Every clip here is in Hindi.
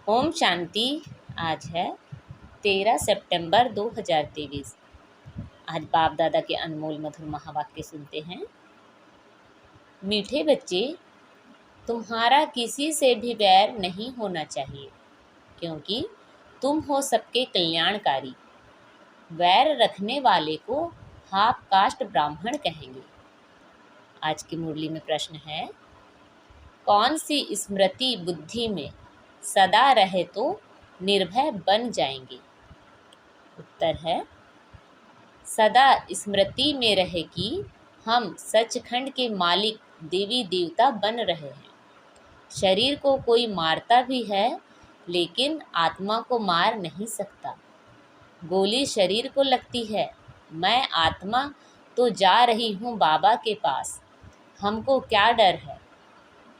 ओम शांति। आज है 13 सितंबर 2023। आज बाप दादा के अनमोल मधुर महावाक्य सुनते हैं। मीठे बच्चे, तुम्हारा किसी से भी वैर नहीं होना चाहिए, क्योंकि तुम हो सबके कल्याणकारी। वैर रखने वाले को हाफ कास्ट ब्राह्मण कहेंगे। आज की मुरली में प्रश्न है, कौन सी स्मृति बुद्धि में सदा रहे तो निर्भय बन जाएंगे। उत्तर है, सदा स्मृति में रहे कि हम सचखंड के मालिक देवी देवता बन रहे हैं। शरीर को कोई मारता भी है, लेकिन आत्मा को मार नहीं सकता। गोली शरीर को लगती है, मैं आत्मा तो जा रही हूँ बाबा के पास, हमको क्या डर है।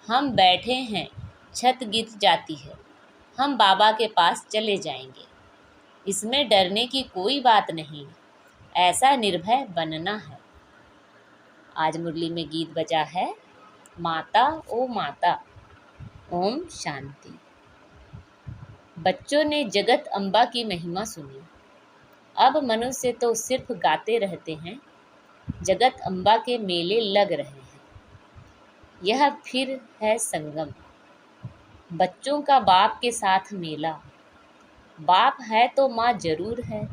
हम बैठे हैं, छत गिर जाती है, हम बाबा के पास चले जाएंगे। इसमें डरने की कोई बात नहीं, ऐसा निर्भय बनना है। आज मुरली में गीत बजा है, माता ओ माता। ओम शांति। बच्चों ने जगत अम्बा की महिमा सुनी। अब मनुष्य तो सिर्फ गाते रहते हैं। जगत अम्बा के मेले लग रहे हैं। यह फिर है संगम, बच्चों का बाप के साथ मेला। बाप है तो माँ जरूर है।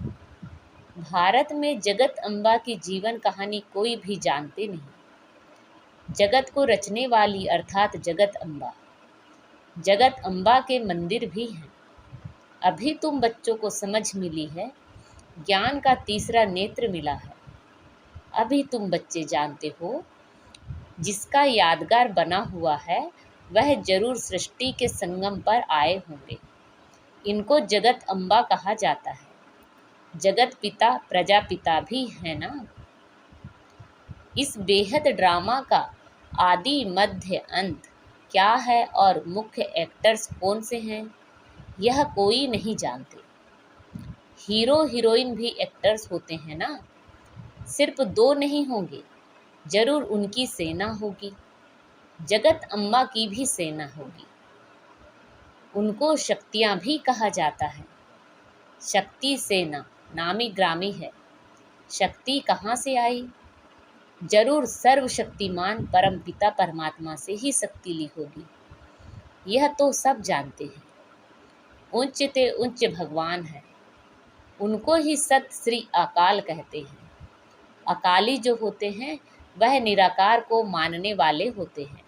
भारत में जगत अम्बा की जीवन कहानी कोई भी जानते नहीं। जगत को रचने वाली अर्थात जगत अम्बा। जगत अम्बा के मंदिर भी हैं। अभी तुम बच्चों को समझ मिली है, ज्ञान का तीसरा नेत्र मिला है। अभी तुम बच्चे जानते हो, जिसका यादगार बना हुआ है वह जरूर सृष्टि के संगम पर आए होंगे। इनको जगत अम्बा कहा जाता है। जगत पिता प्रजापिता भी है ना। इस बेहद ड्रामा का आदि मध्य अंत क्या है और मुख्य एक्टर्स कौन से हैं, यह कोई नहीं जानते। हीरो हीरोइन भी एक्टर्स होते हैं ना। सिर्फ दो नहीं होंगे, जरूर उनकी सेना होगी। जगत अम्बा की भी सेना होगी। उनको शक्तियाँ भी कहा जाता है। शक्ति सेना नामी ग्रामी है। शक्ति कहाँ से आई? जरूर सर्वशक्तिमान परमपिता परमात्मा से ही शक्ति ली होगी। यह तो सब जानते हैं। उच्च ते उच्च भगवान है, उनको ही सत श्री अकाल कहते हैं। अकाली जो होते हैं वह निराकार को मानने वाले होते हैं।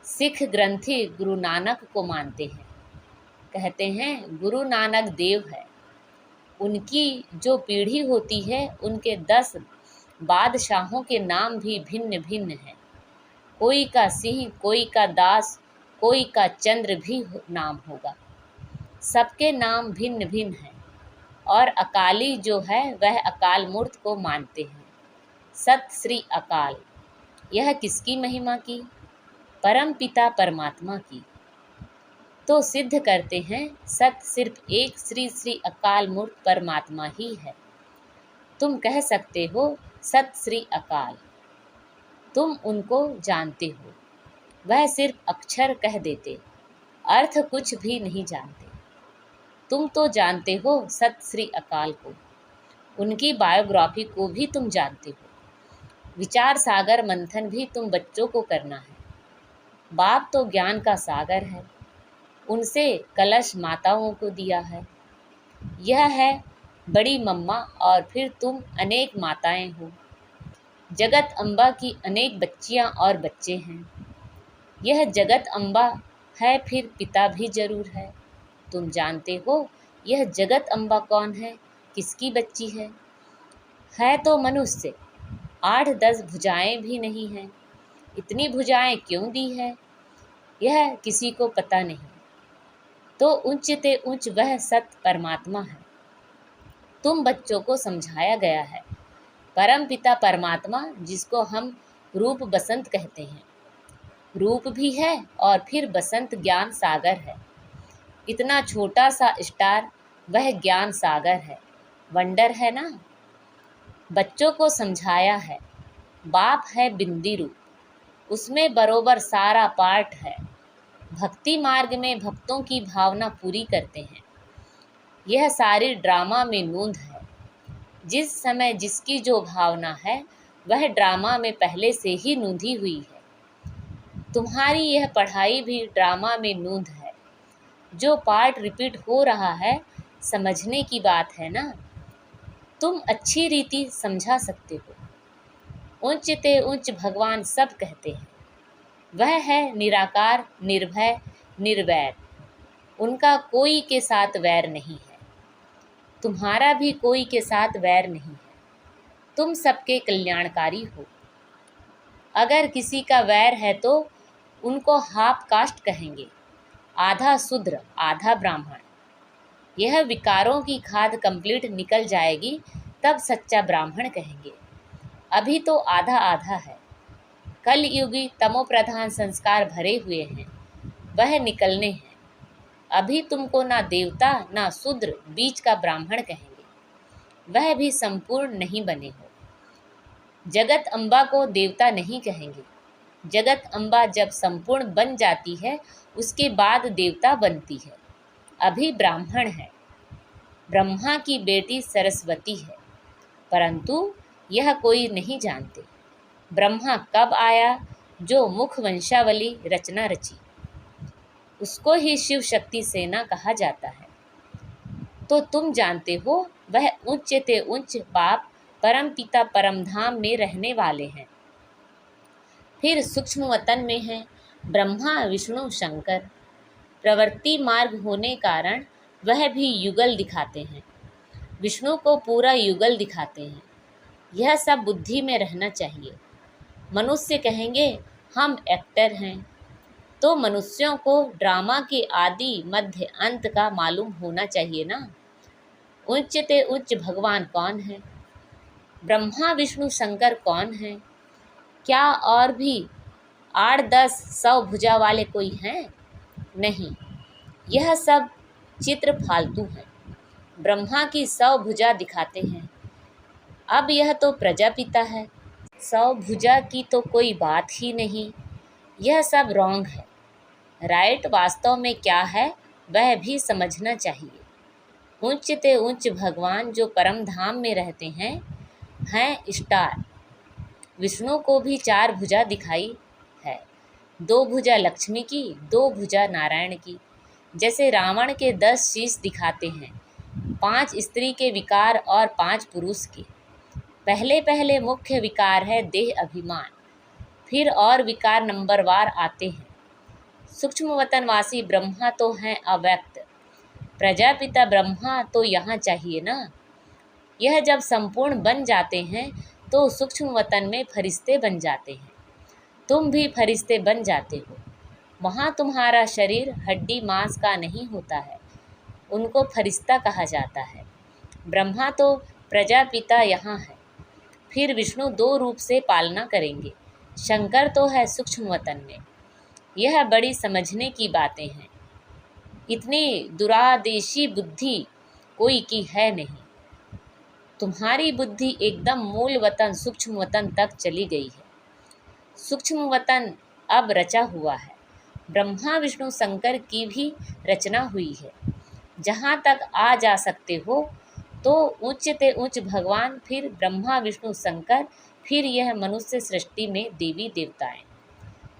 सिख ग्रंथी गुरु नानक को मानते हैं। कहते हैं गुरु नानक देव है। उनकी जो पीढ़ी होती है, उनके 10 बादशाहों के नाम भी भिन्न भिन्न हैं। कोई का सिंह, कोई का दास, कोई का चंद्र भी नाम होगा। सबके नाम भिन्न भिन्न हैं। और अकाली जो है वह अकाल मूर्त को मानते हैं। सत श्री अकाल, यह किसकी महिमा की? परम पिता परमात्मा की। तो सिद्ध करते हैं सत सिर्फ एक श्री श्री अकाल मूर्त परमात्मा ही है। तुम कह सकते हो सत श्री अकाल, तुम उनको जानते हो। वह सिर्फ अक्षर कह देते, अर्थ कुछ भी नहीं जानते। तुम तो जानते हो सत श्री अकाल को, उनकी बायोग्राफी को भी तुम जानते हो। विचार सागर मंथन भी तुम बच्चों को करना है। बाप तो ज्ञान का सागर है, उनसे कलश माताओं को दिया है। यह है बड़ी मम्मा और फिर तुम अनेक माताएं हो। जगत अम्बा की अनेक बच्चियां और बच्चे हैं। यह जगत अम्बा है, फिर पिता भी जरूर है। तुम जानते हो यह जगत अम्बा कौन है, किसकी बच्ची है? है तो मनुष्य, 8-10 भुजाएं भी नहीं हैं। इतनी भुजाएं क्यों दी है, यह किसी को पता नहीं। तो उच्च ते उच्च वह सत परमात्मा है। तुम बच्चों को समझाया गया है। परम पिता परमात्मा, जिसको हम रूप बसंत कहते हैं। रूप भी है और फिर बसंत ज्ञान सागर है। इतना छोटा सा स्टार वह ज्ञान सागर है। वंडर है ना। बच्चों को समझाया है। बाप है बिंदी रूप, उसमें बरोबर सारा पार्ट है। भक्ति मार्ग में भक्तों की भावना पूरी करते हैं। यह सारी ड्रामा में नूंद है। जिस समय जिसकी जो भावना है वह ड्रामा में पहले से ही नूंधी हुई है। तुम्हारी यह पढ़ाई भी ड्रामा में नूंद है। जो पार्ट रिपीट हो रहा है समझने की बात है ना। तुम अच्छी रीति समझा सकते हो। उच्च ते उच्च भगवान सब कहते हैं। वह है निराकार, निर्भय, निर्वैर। उनका कोई के साथ वैर नहीं है। तुम्हारा भी कोई के साथ वैर नहीं है। तुम सबके कल्याणकारी हो। अगर किसी का वैर है तो उनको हाफ कास्ट कहेंगे, आधा शूद्र आधा ब्राह्मण। यह विकारों की खाद कंप्लीट निकल जाएगी तब सच्चा ब्राह्मण कहेंगे। अभी तो आधा आधा है। कल युगी तमो प्रधान संस्कार भरे हुए हैं, वह निकलने हैं। अभी तुमको ना देवता ना शूद्र बीच का ब्राह्मण कहेंगे, वह भी संपूर्ण नहीं बने हो। जगत अम्बा को देवता नहीं कहेंगे। जगत अम्बा जब संपूर्ण बन जाती है उसके बाद देवता बनती है। अभी ब्राह्मण है। ब्रह्मा की बेटी सरस्वती है, परंतु यह कोई नहीं जानते ब्रह्मा कब आया। जो मुख वंशावली रचना रची उसको ही शिव शक्ति सेना कहा जाता है। तो तुम जानते हो वह उच्च ते उच्च बाप परम पिता परम धाम में रहने वाले हैं। फिर सूक्ष्म वतन में हैं ब्रह्मा विष्णु शंकर। प्रवृत्ति मार्ग होने कारण वह भी युगल दिखाते हैं। विष्णु को पूरा युगल दिखाते हैं। यह सब बुद्धि में रहना चाहिए। मनुष्य कहेंगे हम एक्टर हैं, तो मनुष्यों को ड्रामा के आदि मध्य अंत का मालूम होना चाहिए ना। उच्च ते उच्च भगवान कौन है? ब्रह्मा विष्णु शंकर कौन है? क्या और भी 8-10-100 भुजा वाले कोई हैं? नहीं, यह सब चित्र फालतू है। ब्रह्मा की 100 भुजा दिखाते हैं। अब यह तो प्रजापिता है, 100 भुजा की तो कोई बात ही नहीं। यह सब रॉन्ग है। राइट वास्तव में क्या है वह भी समझना चाहिए। उच्च ते उच्च भगवान जो परम धाम में रहते हैं स्टार। विष्णु को भी 4 भुजा दिखाई है, 2 भुजा लक्ष्मी की, 2 भुजा नारायण की। जैसे रावण के 10 शीश दिखाते हैं, 5 स्त्री के विकार और 5 पुरुष के। पहले पहले मुख्य विकार है देह अभिमान, फिर और विकार नंबरवार आते हैं। सूक्ष्म वतनवासी ब्रह्मा तो हैं अव्यक्त, प्रजापिता ब्रह्मा तो यहाँ चाहिए ना। यह जब संपूर्ण बन जाते हैं तो सूक्ष्म वतन में फरिश्ते बन जाते हैं। तुम भी फरिश्ते बन जाते हो। वहाँ तुम्हारा शरीर हड्डी मांस का नहीं होता है, उनको फरिश्ता कहा जाता है। ब्रह्मा तो प्रजापिता यहाँ है। फिर विष्णु 2 रूप से पालना करेंगे। शंकर तो है सूक्ष्म वतन में। यह बड़ी समझने की बातें हैं। इतनी दुरादेशी बुद्धि कोई की है नहीं। तुम्हारी बुद्धि एकदम मूल वतन सूक्ष्म वतन तक चली गई है। सूक्ष्म वतन अब रचा हुआ है। ब्रह्मा विष्णु शंकर की भी रचना हुई है। जहाँ तक आ जा सकते हो तो उच्च ते उच्च भगवान, फिर ब्रह्मा विष्णु शंकर, फिर यह मनुष्य सृष्टि में देवी देवताएं।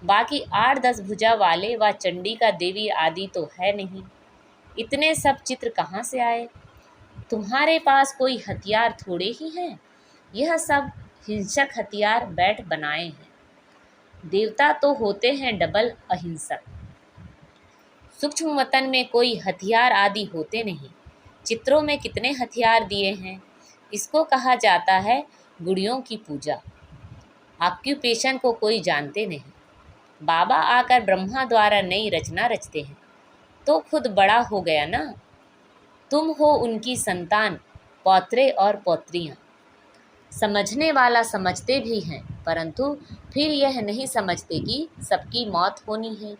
बाकी 8-10 भुजा वाले व चंडी का देवी आदि तो है नहीं। इतने सब चित्र कहाँ से आए? तुम्हारे पास कोई हथियार थोड़े ही हैं। यह सब हिंसक हथियार बैठ बनाए हैं। देवता तो होते हैं डबल अहिंसक। सूक्ष्म वतन में कोई हथियार आदि होते नहीं। चित्रों में कितने हथियार दिए हैं। इसको कहा जाता है गुड़ियों की पूजा। ऑक्यूपेशन को कोई जानते नहीं। बाबा आकर ब्रह्मा द्वारा नई रचना रचते हैं तो खुद बड़ा हो गया ना। तुम हो उनकी संतान, पौत्रे और पौत्रियाँ। समझने वाला समझते भी हैं, परंतु फिर यह नहीं समझते कि सबकी मौत होनी है।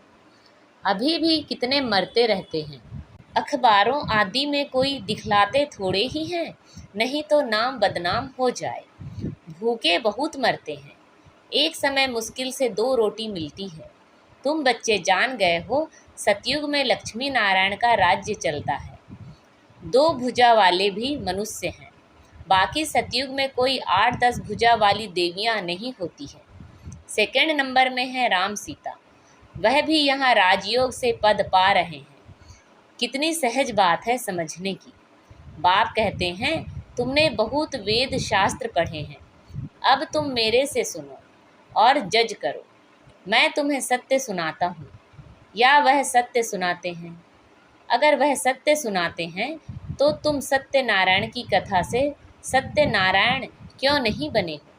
अभी भी कितने मरते रहते हैं। अखबारों आदि में कोई दिखलाते थोड़े ही हैं, नहीं तो नाम बदनाम हो जाए। भूखे बहुत मरते हैं। एक समय मुश्किल से 2 रोटी मिलती है, तुम बच्चे जान गए हो, सतयुग में लक्ष्मी नारायण का राज्य चलता है। 2 भुजा वाले भी मनुष्य हैं। बाकी सतयुग में कोई 8-10 भुजा वाली देवियां नहीं होती है। सेकंड नंबर में है राम सीता, वह भी यहाँ राजयोग से पद पा रहे हैं। कितनी सहज बात है समझने की। बाप कहते हैं, तुमने बहुत वेद शास्त्र पढ़े हैं, अब तुम मेरे से सुनो और जज करो। मैं तुम्हें सत्य सुनाता हूँ या वह सत्य सुनाते हैं। अगर वह सत्य सुनाते हैं तो तुम सत्यनारायण की कथा से सत्यनारायण क्यों नहीं बने हो?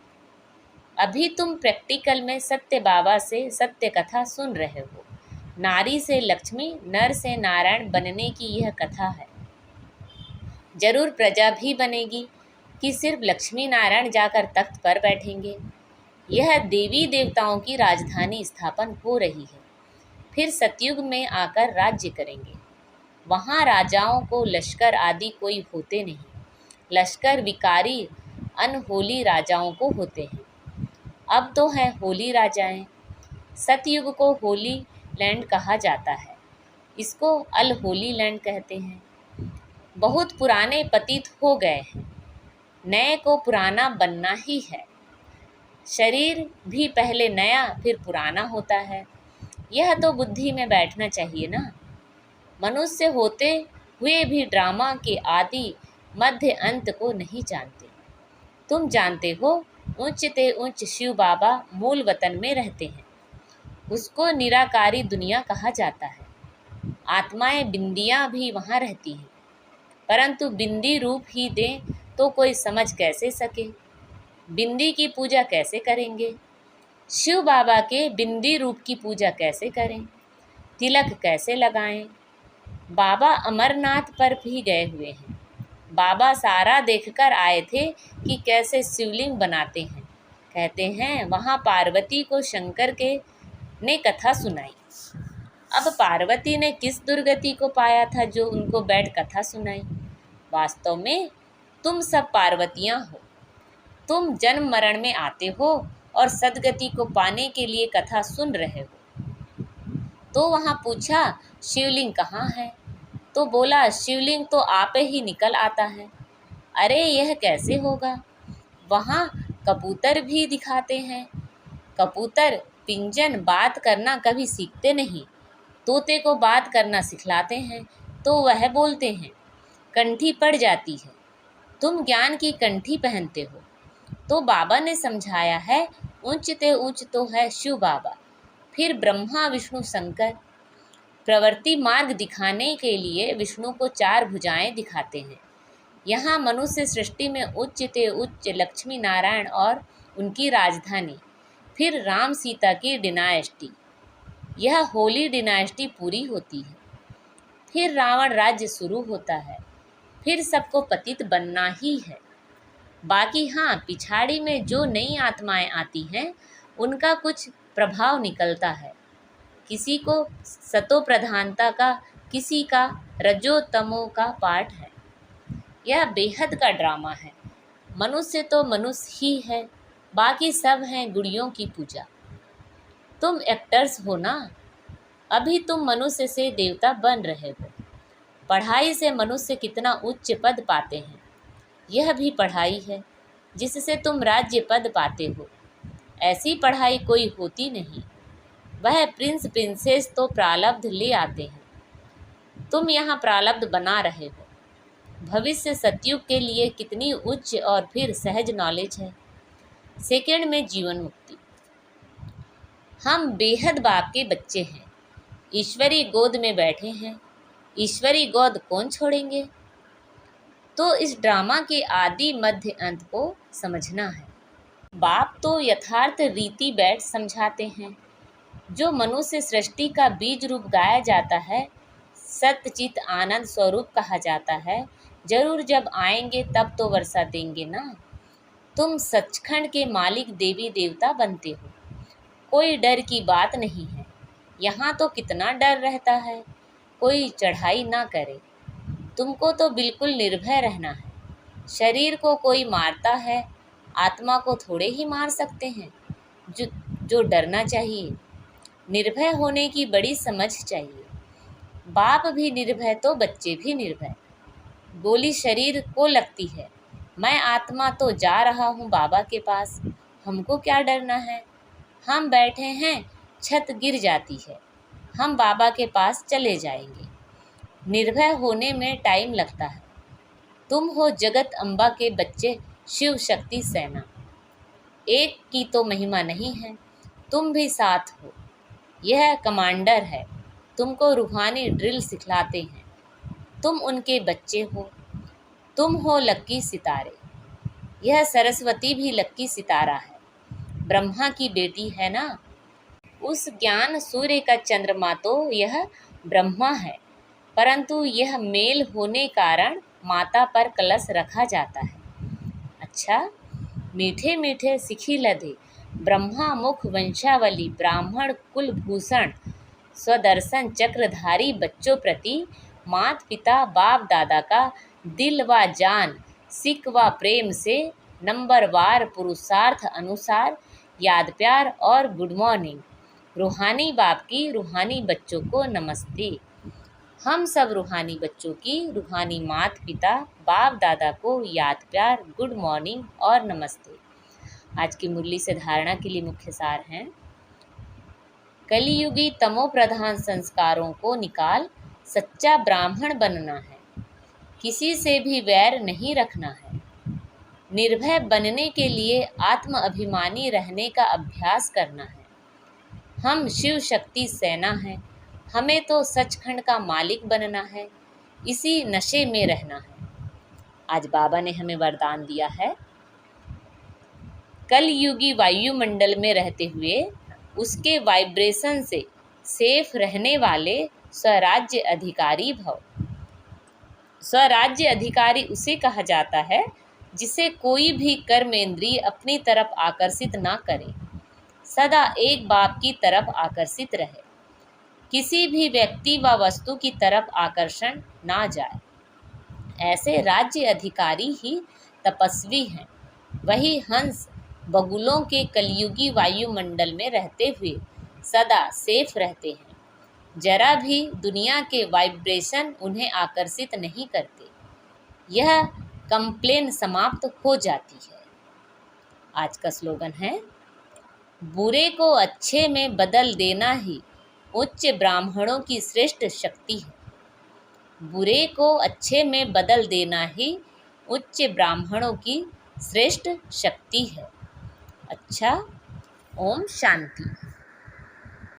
अभी तुम प्रैक्टिकल में सत्य बाबा से सत्य कथा सुन रहे हो। नारी से लक्ष्मी, नर से नारायण बनने की यह कथा है। जरूर प्रजा भी बनेगी कि सिर्फ लक्ष्मी नारायण जाकर तख्त पर बैठेंगे। यह देवी देवताओं की राजधानी स्थापन हो रही है। फिर सतयुग में आकर राज्य करेंगे। वहाँ राजाओं को लश्कर आदि कोई होते नहीं। लश्कर विकारी अनहोली राजाओं को होते हैं। अब तो हैं होली राजाएं। सतयुग को होली लैंड कहा जाता है, इसको अल होली लैंड कहते हैं। बहुत पुराने पतित हो गए हैं, नए को पुराना बनना ही है। शरीर भी पहले नया फिर पुराना होता है, यह तो बुद्धि में बैठना चाहिए ना। मनुष्य होते हुए भी ड्रामा के आदि मध्य अंत को नहीं जानते। तुम जानते हो, ऊंचते ऊंच शिव बाबा मूल वतन में रहते हैं, उसको निराकारी दुनिया कहा जाता है। आत्माएं बिंदियां भी वहाँ रहती हैं, परंतु बिंदी रूप ही दें तो कोई समझ कैसे सके? बिंदी की पूजा कैसे करेंगे? शिव बाबा के बिंदी रूप की पूजा कैसे करें? तिलक कैसे लगाएं? बाबा अमरनाथ पर भी गए हुए हैं। बाबा सारा देखकर आए थे कि कैसे शिवलिंग बनाते हैं। कहते हैं वहाँ पार्वती को शंकर के ने कथा सुनाई। अब पार्वती ने किस दुर्गति को पाया था जो उनको बैठ कथा सुनाई? वास्तव में तुम सब पार्वतियाँ हो। तुम जन्म मरण में आते हो और सदगति को पाने के लिए कथा सुन रहे हो। तो वहाँ पूछा, शिवलिंग कहाँ है? तो बोला, शिवलिंग तो आप ही निकल आता है। अरे यह कैसे होगा? वहाँ कबूतर भी दिखाते हैं। कबूतर पिंजन बात करना कभी सीखते नहीं, तोते को बात करना सिखलाते हैं तो वह बोलते हैं। कंठी पड़ जाती है, तुम ज्ञान की कंठी पहनते हो। तो बाबा ने समझाया है, ऊंचते ऊंच तो है शिव बाबा, फिर ब्रह्मा विष्णु शंकर। प्रवृत्ति मार्ग दिखाने के लिए विष्णु को 4 भुजाएं दिखाते हैं। यहाँ मनुष्य सृष्टि में उच्चते उच्च लक्ष्मी नारायण और उनकी राजधानी, फिर राम सीता की डिनायस्टी। यह होली डिनायस्टी पूरी होती है, फिर रावण राज्य शुरू होता है, फिर सबको पतित बनना ही है। बाकी हाँ, पिछाड़ी में जो नई आत्माएं आती हैं उनका कुछ प्रभाव निकलता है। किसी को सतो प्रधानता का, किसी का रजो तमो का पाठ है। यह बेहद का ड्रामा है। मनुष्य तो मनुष्य ही है, बाकी सब हैं गुड़ियों की पूजा। तुम एक्टर्स हो ना, अभी तुम मनुष्य से देवता बन रहे हो। पढ़ाई से मनुष्य कितना उच्च पद पाते हैं, यह भी पढ़ाई है जिससे तुम राज्य पद पाते हो। ऐसी पढ़ाई कोई होती नहीं। वह प्रिंस प्रिंसेस तो प्रारब्ध ले आते हैं, तुम यहाँ प्रारब्ध बना रहे हो। भविष्य सतयुग के लिए कितनी उच्च और फिर सहज नॉलेज है। सेकंड में जीवन मुक्ति। हम बेहद बाप के बच्चे हैं, ईश्वरी गोद में बैठे हैं। ईश्वरी गोद कौन छोड़ेंगे? तो इस ड्रामा के आदि मध्य अंत को समझना है। बाप तो यथार्थ रीति बैठ समझाते हैं। जो मनुष्य सृष्टि का बीज रूप गाया जाता है, सत्यचित आनंद स्वरूप कहा जाता है, जरूर जब आएंगे तब तो वर्षा देंगे ना। तुम सचखंड के मालिक देवी देवता बनते हो, कोई डर की बात नहीं है। यहाँ तो कितना डर रहता है, कोई चढ़ाई ना करे। तुमको तो बिल्कुल निर्भय रहना है। शरीर को कोई मारता है, आत्मा को थोड़े ही मार सकते हैं। जो डरना चाहिए। निर्भय होने की बड़ी समझ चाहिए। बाप भी निर्भय तो बच्चे भी निर्भय। गोली शरीर को लगती है, मैं आत्मा तो जा रहा हूँ बाबा के पास, हमको क्या डरना है। हम बैठे हैं, छत गिर जाती है, हम बाबा के पास चले जाएंगे। निर्भय होने में टाइम लगता है। तुम हो जगत अम्बा के बच्चे, शिव शक्ति सेना। एक की तो महिमा नहीं है, तुम भी साथ हो। यह कमांडर है, तुमको रूहानी ड्रिल सिखलाते हैं। तुम उनके बच्चे हो, तुम हो लक्की सितारे। यह सरस्वती भी लक्की सितारा है, ब्रह्मा की बेटी है ना। उस ज्ञान सूर्य का चंद्रमा तो यह ब्रह्मा है, परंतु यह मेल होने कारण माता पर कलश रखा जाता है। अच्छा, मीठे मीठे सिखी लधे, ब्रह्मा मुख वंशावली, ब्राह्मण कुल भूषण, स्वदर्शन चक्रधारी बच्चों प्रति मात पिता बाप दादा का दिल व जान सिक व प्रेम से नंबरवार पुरुषार्थ अनुसार याद प्यार और गुड मॉर्निंग। रूहानी बाप की रूहानी बच्चों को नमस्ते। हम सब रूहानी बच्चों की रूहानी मात पिता बाप दादा को याद प्यार, गुड मॉर्निंग और नमस्ते। आज की मुरली से धारणा के लिए मुख्य सार हैं। कलियुगी तमो प्रधान संस्कारों को निकाल सच्चा ब्राह्मण बनना है। किसी से भी वैर नहीं रखना है। निर्भय बनने के लिए आत्म अभिमानी रहने का अभ्यास करना है। हम शिव शक्ति सेना हैं, हमें तो सचखंड का मालिक बनना है, इसी नशे में रहना है। आज बाबा ने हमें वरदान दिया है, कलयुगी वायुमंडल में रहते हुए उसके वाइब्रेशन से सेफ रहने वाले स्वराज्य अधिकारी भव। स्वराज्य अधिकारी उसे कहा जाता है जिसे कोई भी कर्मेंद्रिय अपनी तरफ आकर्षित ना करे, सदा एक बाप की तरफ आकर्षित रहे, किसी भी व्यक्ति व वस्तु की तरफ आकर्षण ना जाए। ऐसे राज्य अधिकारी ही तपस्वी हैं। वही हंस बगुलों के कलयुगी वायुमंडल में रहते हुए सदा सेफ रहते हैं। जरा भी दुनिया के वाइब्रेशन उन्हें आकर्षित नहीं करते। यह कंप्लेन समाप्त हो जाती है। आज का स्लोगन है, बुरे को अच्छे में बदल देना ही उच्च ब्राह्मणों की श्रेष्ठ शक्ति है। बुरे को अच्छे में बदल देना ही उच्च ब्राह्मणों की श्रेष्ठ शक्ति है। अच्छा, ओम शांति।